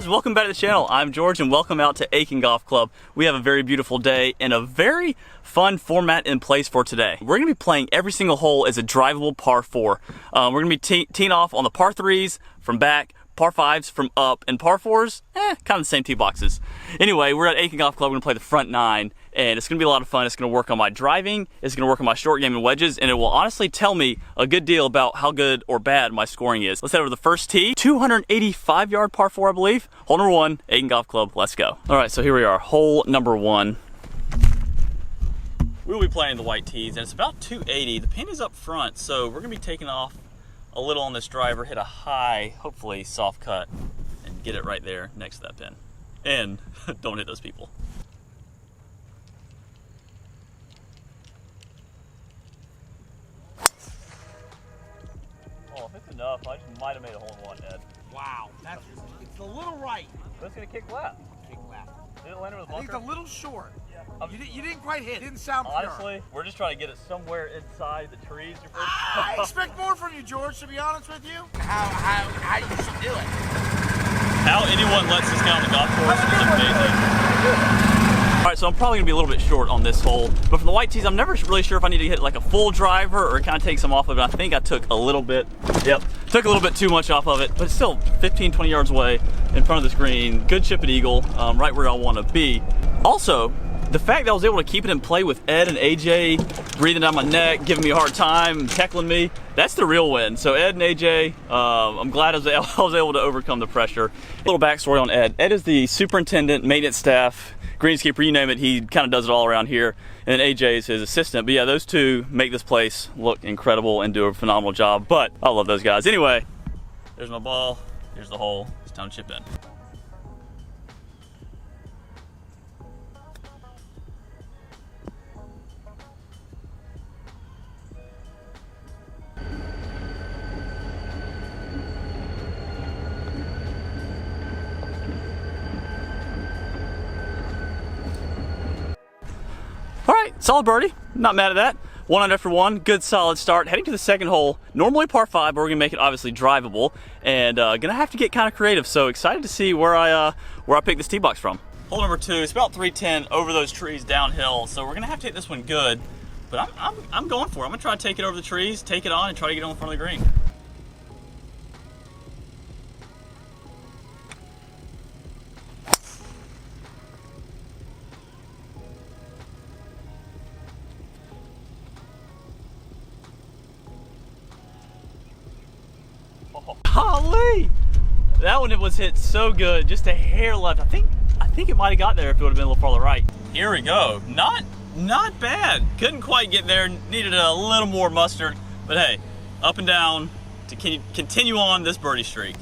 guys, welcome back to the channel. I'm George and welcome out to Aiken Golf Club. We have a very beautiful day and a very fun format in place for today. We're going to be playing every single hole as a drivable par 4. We're going to be teeing off on the par 3s from back, par 5s from up, and par 4s, kind of the same tee boxes. Anyway, we're at Aiken Golf Club. We're going to play the front 9, and it's going to be a lot of fun. It's going to work on my driving, it's going to work on my short game and wedges, and it will honestly tell me a good deal about how good or bad my scoring is. Let's head over to the first tee. 285-yard par 4, I believe. Hole number 1, Aiken Golf Club. Let's go. All right, so here we are, hole number 1. We'll be playing the white tees, and it's about 280. The pin is up front, so we're going to be taking off a little on this driver, hit a high, hopefully soft cut, and get it right there next to that pin. And don't hit those people. Oh, if it's enough, I just might have made a hole in one, Ed. Wow, it's a little right. But it's gonna kick left. Kick left. Did it land with a bunker? I think it's a little short. Yeah. You didn't quite hit. It didn't sound pure. Honestly, we're just trying to get it somewhere inside the trees. I expect more from you, George, to be honest with you. How you should do it. How anyone lets this guy on the golf course is amazing. All right, so I'm probably gonna be a little bit short on this hole, but from the white tees, I'm never really sure if I need to hit like a full driver or kind of take some off of it. I think I took a little bit, took a little bit too much off of it, but it's still 15, 20 yards away in front of the screen. Good chip and eagle, right where I wanna be. Also, the fact that I was able to keep it in play with Ed and AJ breathing down my neck, giving me a hard time, heckling me, that's the real win. So Ed and AJ, I'm glad I was able to overcome the pressure. A little backstory on Ed. Ed is the superintendent, maintenance staff, greenskeeper, you name it, he kind of does it all around here. And then AJ is his assistant. But yeah, those two make this place look incredible and do a phenomenal job. But I love those guys. Anyway, there's my ball, here's the hole, it's time to chip in. All right, solid birdie, not mad at that. 1 under for 1, good solid start. Heading to the second hole, normally par 5, but we're gonna make it obviously drivable, and gonna have to get kind of creative. So excited to see where I pick this tee box from. Hole number 2, it's about 310 over those trees downhill, so we're gonna have to hit this one good. But I'm going for it. I'm gonna try to take it over the trees, take it on, and try to get it on front of the green. Golly! That one, it was hit so good, just a hair left. I think it might have got there if it would have been a little farther right. Here we go. Not bad. Couldn't quite get there. Needed a little more mustard. But hey, up and down to continue on this birdie streak.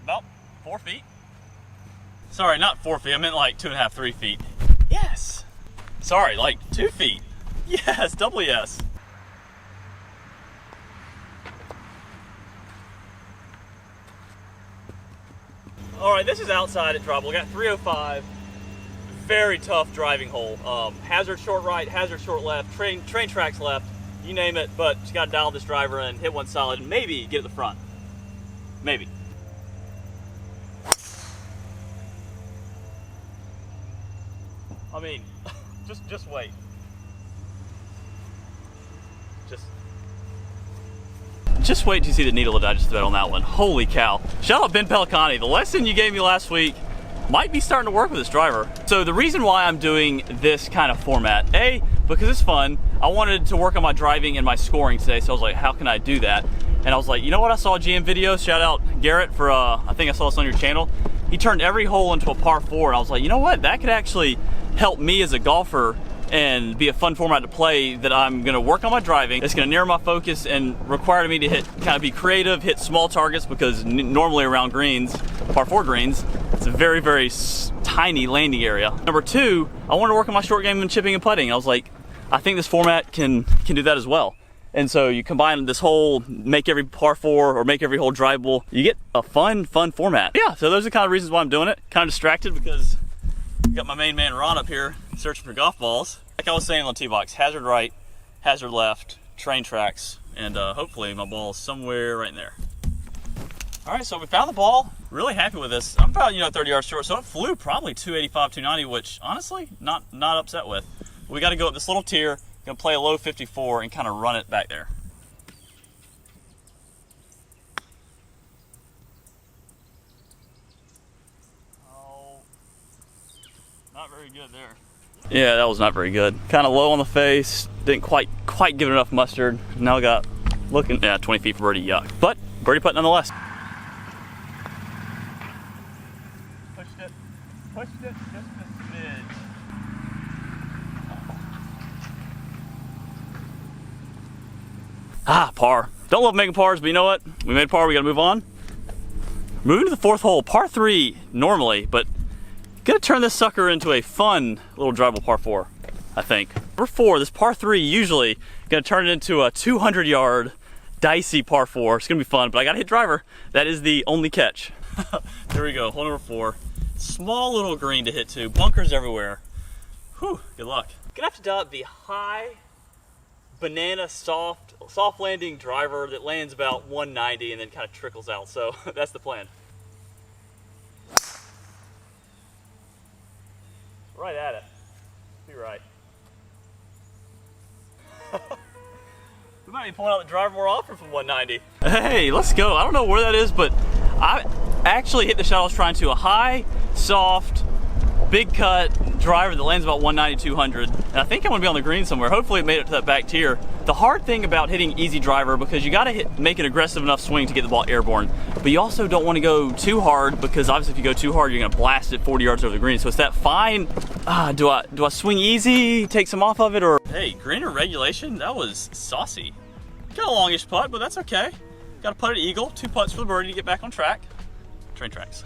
About 4 feet. Sorry, not 4 feet. I meant like 2.5, 3 feet. Yes. Sorry, like 2 feet. Yes, double yes. All right, this is outside at Drivable. We got 305. Very tough driving hole. Hazard short right, hazard short left, train tracks left. You name it, but you got to dial this driver in, hit one solid, and maybe get at the front. Maybe. I mean, just wait. Just wait to see the needle that I just bet on that one. Holy cow. Shout out Ben Pelicani. The lesson you gave me last week might be starting to work with this driver. So the reason why I'm doing this kind of format, A, because it's fun. I wanted to work on my driving and my scoring today, so I was like, how can I do that? And I was like, you know what? I saw a GM video. Shout out Garrett for, I think I saw this on your channel. He turned every hole into a par 4, and I was like, you know what? That could actually help me as a golfer and be a fun format to play that I'm gonna work on my driving. It's gonna narrow my focus and require me to kind of be creative, hit small targets, because normally around greens, par 4 greens, it's a very, very tiny landing area. Number 2, I wanted to work on my short game and chipping and putting. I was like, I think this format can do that as well. And so you combine this whole make every par 4 or make every hole drivable, you get a fun format. Yeah, so those are the kind of reasons why I'm doing it. Kind of distracted because I got my main man Ron up here searching for golf balls. Like I was saying on the tee box, hazard right, hazard left, train tracks, and hopefully my ball is somewhere right in there. All right, so we found the ball. Really happy with this. I'm about 30 yards short, so it flew probably 285, 290, which honestly not upset with. We got to go up this little tier. Gonna play a low 54 and kind of run it back there. Oh, not very good there. Yeah, that was not very good. Kind of low on the face. Didn't quite give it enough mustard. Now I got 20 feet for birdie. Yuck. But birdie putt nonetheless. Pushed it just a smidge. Par. Don't love making pars, but you know what? We made par, we gotta move on. Moving to the 4th hole, par 3 normally, but gonna turn this sucker into a fun little drivable par 4, I think. Number 4, this par 3 usually gonna turn it into a 200-yard dicey par 4. It's gonna be fun, but I gotta hit driver. That is the only catch. Here we go, hole number 4. Small little green to hit to, bunkers everywhere. Whew, good luck. Gonna have to dial up the high banana soft landing driver that lands about 190 and then kind of trickles out. So that's the plan. Right at it. Be right. We might be pulling out the driver more often from 190. Hey, let's go. I don't know where that is, but I actually hit the shot I was trying to. A high, soft, big cut driver that lands about 190, 200. And I think I'm gonna be on the green somewhere. Hopefully it made it to that back tier. The hard thing about hitting easy driver, because you gotta make an aggressive enough swing to get the ball airborne, but you also don't wanna go too hard, because obviously if you go too hard, you're gonna blast it 40 yards over the green. So it's that fine, do I swing easy, take some off of it, or? Hey, greener regulation, that was saucy. Got a longish putt, but that's okay. Got to putt at eagle, 2 putts for the birdie to get back on track. Train tracks.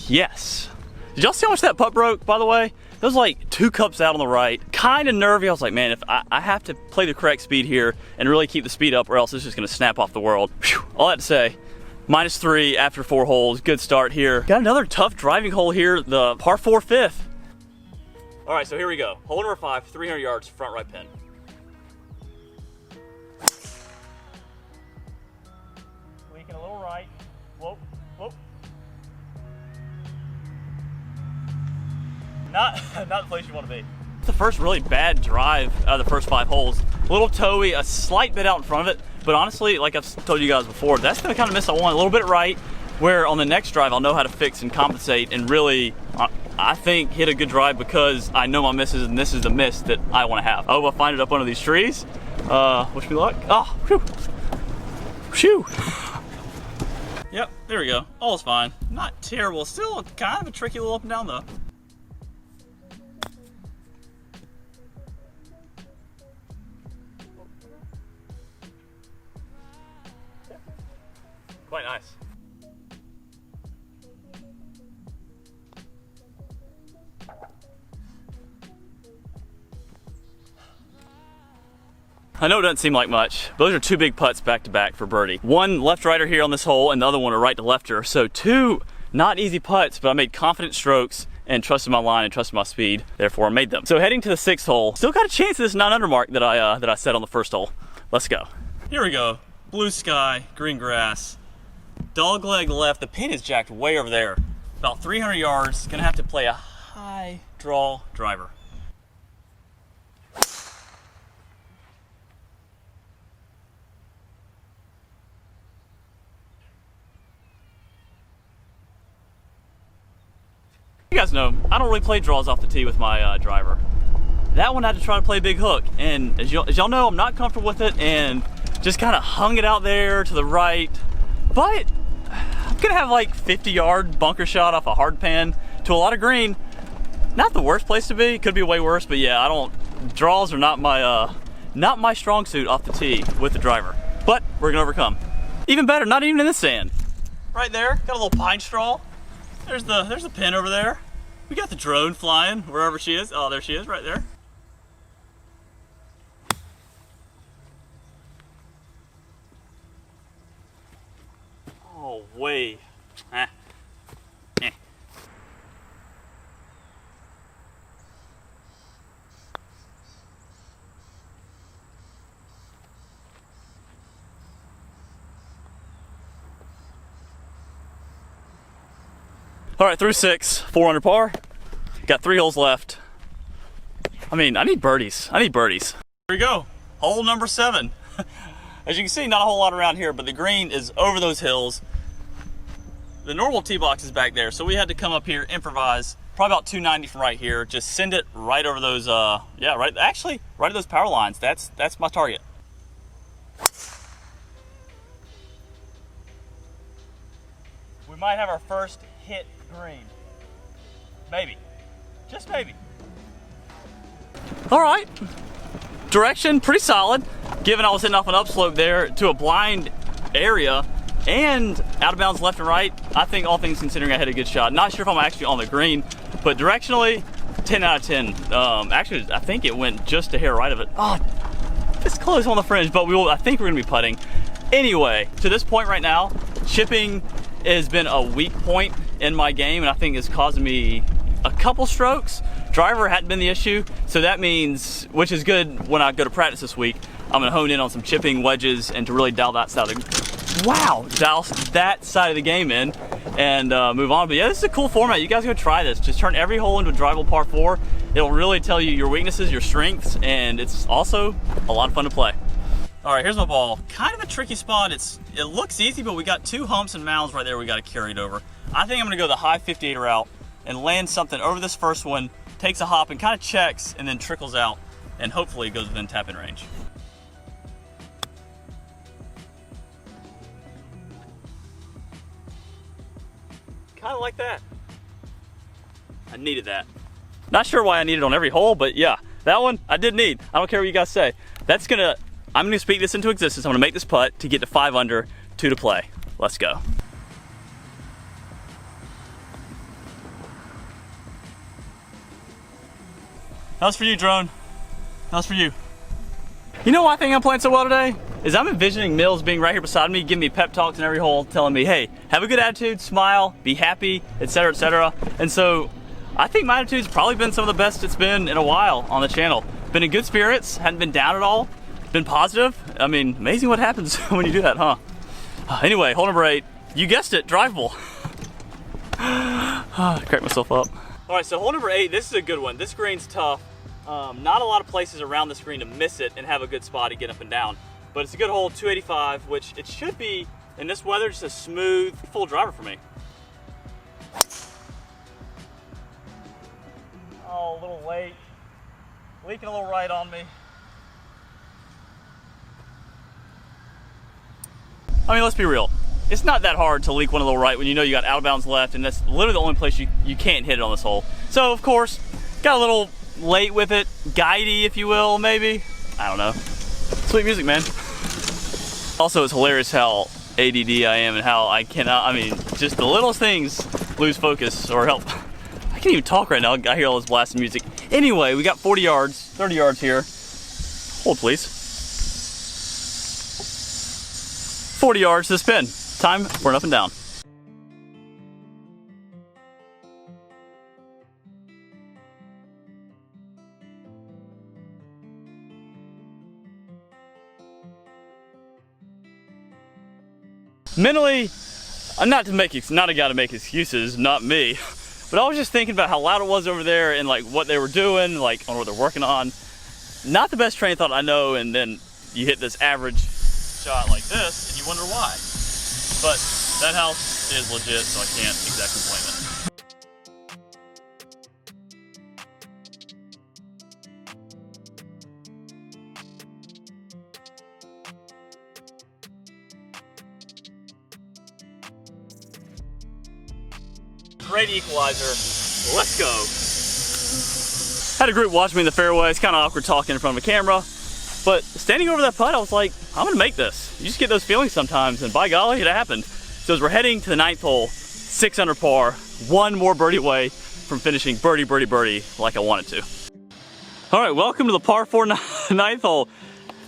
Yes. Did y'all see how much that putt broke, by the way? There was like 2 cups out on the right. Kind of nervy. I was like, man, if I have to play the correct speed here and really keep the speed up, or else it's just gonna snap off the world. Whew. All that to say, -3 after 4 holes. Good start here. Got another tough driving hole here, the par 4 5th. All right, so here we go. Hole number 5, 300 yards, front right pin. Leaking a little right. Whoa, whoa. Not the place you want to be. It's the first really bad drive out of the first 5 holes. A little toey, a slight bit out in front of it, but honestly, like I've told you guys before, that's gonna kind of miss I want. A little bit right, where on the next drive I'll know how to fix and compensate and really, I think, hit a good drive because I know my misses and this is the miss that I want to have. I hope I find it up one of these trees. Wish me luck. Oh, whew. Phew. Yep, there we go. All is fine. Not terrible. Still kind of a tricky little up and down though. Quite nice. I know it doesn't seem like much, but those are 2 big putts back to back for birdie. One left-righter here on this hole and the other one a right-to-lefter. So 2 not easy putts, but I made confident strokes and trusted my line and trusted my speed, therefore I made them. So heading to the 6th hole, still got a chance at this 9-under mark that I set on the first hole. Let's go. Here we go. Blue sky, green grass. Dog leg left, the pin is jacked way over there. About 300 yards, gonna have to play a high draw driver. You guys know, I don't really play draws off the tee with my driver. That one I had to try to play a big hook, and as y'all know, I'm not comfortable with it, and just kind of hung it out there to the right. But I'm gonna have like 50-yard bunker shot off a hard pan to a lot of green. Not the worst place to be, could be way worse, but yeah, I don't draws are not my strong suit off the tee with the driver, but we're gonna overcome. Even better, not even in the sand. Right there, got a little pine straw. There's the pin over there. We got the drone flying wherever she is. Oh, there she is, right there. Oh, way. Eh. Eh. All right, through 6, 4 under par. Got 3 holes left. I mean, I need birdies. Here we go, hole number 7. As you can see, not a whole lot around here, but the green is over those hills. The normal tee box is back there, so we had to come up here, improvise. Probably about 290 from right here. Just send it right over those, yeah, right at those power lines. That's my target. We might have our first hit green. Maybe. Just maybe. All right. Direction pretty solid, given I was hitting off an upslope there to a blind area and out of bounds left and right. I think all things considering I had a good shot. Not sure if I'm actually on the green, but directionally 10 out of 10. Actually, I think it went just a hair right of it. Oh, it's close on the fringe, but I think we're gonna be putting. Anyway, to this point right now, chipping has been a weak point in my game, and I think it's causing me a couple strokes. Driver hadn't been the issue, so that means, which is good when I go to practice this week, I'm gonna hone in on some chipping wedges and to really dial that side of the game in and move on. But yeah, this is a cool format. You guys go try this. Just turn every hole into a drivable par 4. It'll really tell you your weaknesses, your strengths, and it's also a lot of fun to play. All right, here's my ball. Kind of a tricky spot. It looks easy, but we got 2 humps and mounds right there we got to carry it over. I think I'm gonna go the high 58 route and land something over this first one, takes a hop and kind of checks and then trickles out, and hopefully it goes within tap-in range. Kind of like that. I needed that. Not sure why I need it on every hole, but yeah, that one I did need. I don't care what you guys say. I'm gonna speak this into existence. I'm gonna make this putt to get to 5 under, 2 to play. Let's go. That was for you, drone. That was for you. You know why I think I'm playing so well today? Is I'm envisioning Mills being right here beside me, giving me pep talks in every hole, telling me, hey, have a good attitude, smile, be happy, etc., etc. And so I think my attitude's probably been some of the best it's been in a while on the channel. Been in good spirits, hadn't been down at all, been positive. I mean, amazing what happens when you do that, huh? Anyway, hole number 8, you guessed it, drivable. Crack myself up. All right, so hole number 8, this is a good one. This green's tough. Not a lot of places around this green to miss it and have a good spot to get up and down. But it's a good hole, 285, which it should be, in this weather, just a smooth, full driver for me. Oh, a little late. Leaking a little right on me. I mean, let's be real. It's not that hard to leak one a little right when you know you got out of bounds left, and that's literally the only place you can't hit it on this hole. So, of course, got a little late with it, guidey, if you will, maybe. I don't know. Sweet music, man. Also, it's hilarious how ADD I am and how I cannot, I mean, just the littlest things lose focus or help. I can't even talk right now. I hear all this blasting music. Anyway, we got 40 yards, 30 yards here. Hold, please. 40 yards to spin. Time for an up and down. Mentally, I'm not a guy to make excuses, not me, but I was just thinking about how loud it was over there and like what they were doing, like on what they're working on. Not the best train of thought I know, and then you hit this average shot like this and you wonder why. But that house is legit, so I can't exactly blame it. Great equalizer. Let's go. Had a group watch me in the fairway. It's kind of awkward talking in front of a camera. But standing over that putt, I was like, I'm gonna make this. You just get those feelings sometimes, and by golly, it happened. So as we're heading to the 9th hole, 6 under par, one more birdie away from finishing birdie, birdie, birdie like I wanted to. All right, welcome to the par 4 9th hole.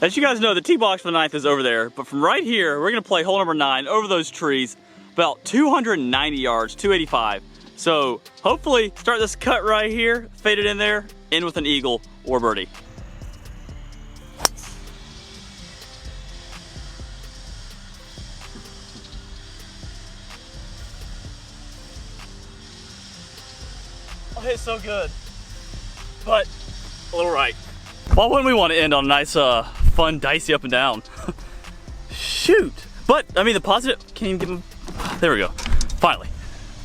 As you guys know, the tee box for the 9th is over there, but from right here, we're gonna play hole number 9 over those trees, about 290 yards, 285. So hopefully start this cut right here, fade it in there, in with an eagle or birdie. Oh, it's so good, but a little right. Why wouldn't we want to end on a nice, fun, dicey up and down? Shoot. But, I mean, the positive, can't even give him, there we go, finally.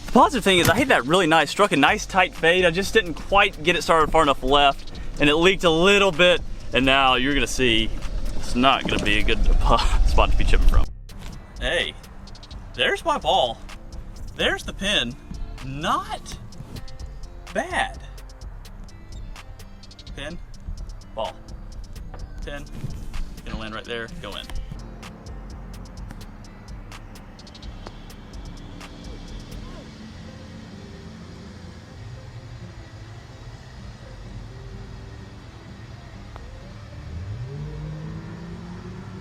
The positive thing is I hit that really nice, struck a nice tight fade. I just didn't quite get it started far enough left, and it leaked a little bit, and now you're gonna see it's not gonna be a good spot to be chipping from. Hey, there's my ball. There's the pin. Not bad. Pin, ball, pin, gonna land right there, go in.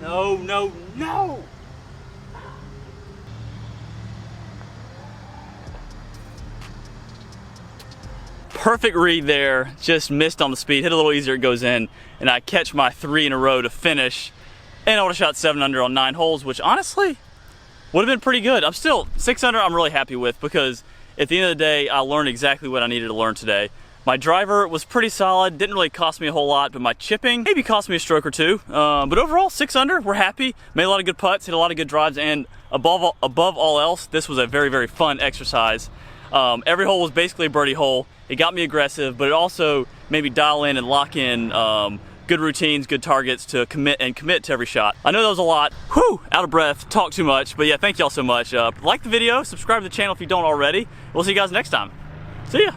No, no, no! Perfect read there, just missed on the speed, hit a little easier, it goes in, and I catch my 3 in a row to finish, and I would have shot 7 under on 9 holes, which honestly would have been pretty good. I'm still 6 under, I'm really happy with, because at the end of the day, I learned exactly what I needed to learn today. My driver was pretty solid, didn't really cost me a whole lot, but my chipping maybe cost me a stroke or two. But overall, 6 under, we're happy. Made a lot of good putts, hit a lot of good drives, and above all else, this was a very, very fun exercise. Every hole was basically a birdie hole. It got me aggressive, but it also made me dial in and lock in good routines, good targets to commit to every shot. I know that was a lot. Whew, out of breath, talk too much, but yeah, thank y'all so much. Like the video, subscribe to the channel if you don't already. We'll see you guys next time. See ya.